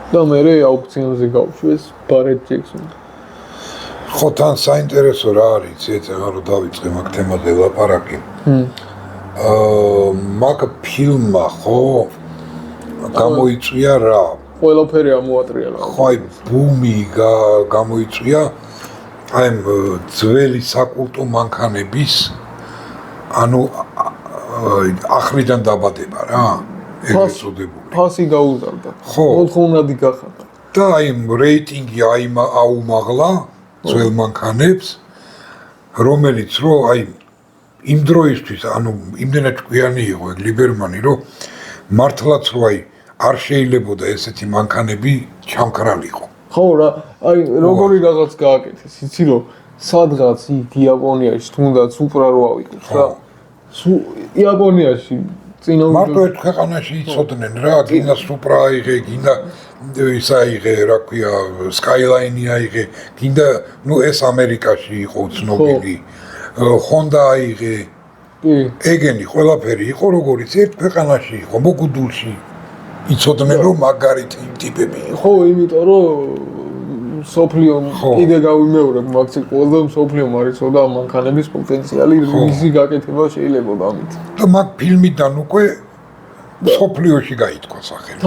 და მე აუქციონზე გავშვეს ბარეტ ჯექსონი. ხო, თან საინტერესო რა არის, ეცემა რომ დავიწყე მაგ თემაზე ლაპარაკი. მაგ ფილმმა ხო გამოიწვია რა? ყველაფერი ამოატრიალა. ხო, აი ბუმი გამოიწვია აი ძველი საკულტო მანქანების ანუ ახლიდან დაბადება რა. ეგრეთ წოდებული. ფასი გაუზარდა. ხო. 400-ად გახადა. და აი რეიტინგი აუმაღლა ძველ მანქანებს, რომელიც რო აი იმ დროისთვის, ანუ იმდენად ჭკვიანი იყო ეგ ლიბერმანი, რომ მართლაც რო აი არ შეიძლებოდა ესეთი მანქანები ჩამქრალიყო. ხო რა, აი როგორი რაღაც გააკეთეს, იცი რომ სადღაც იქ იაპონიაში თუნდაც უპრა რო ავიყოთ რა. იაპონიაში მარტო ერთ ქვეყანაში იცოდნენ რა, გინდა სუპრა აიღე, გინდა ის აიღე, რა ქვია, სკაილაინი აიღე, გინდა, ნუ ეს ამერიკაში იყო ცნობილი. ჰონდა აიღე. ეგენი ყველაფერი იყო, როგორც ერთ ქვეყანაში იყო, მოგუდულში. იცოდნენ რომ მაგარი ტიპები. ხო, იმიტომ რომ სოფლიო კიდე გავიმეორებ, მაგცი ყველა სოფლიომ არ იცოდა მანქანების პოტენციალი, მისი გაკეთება შეიძლებოდა ამით. და მაგ ფილმიდან უკვე სოფლიოში გაითქვა სახელი.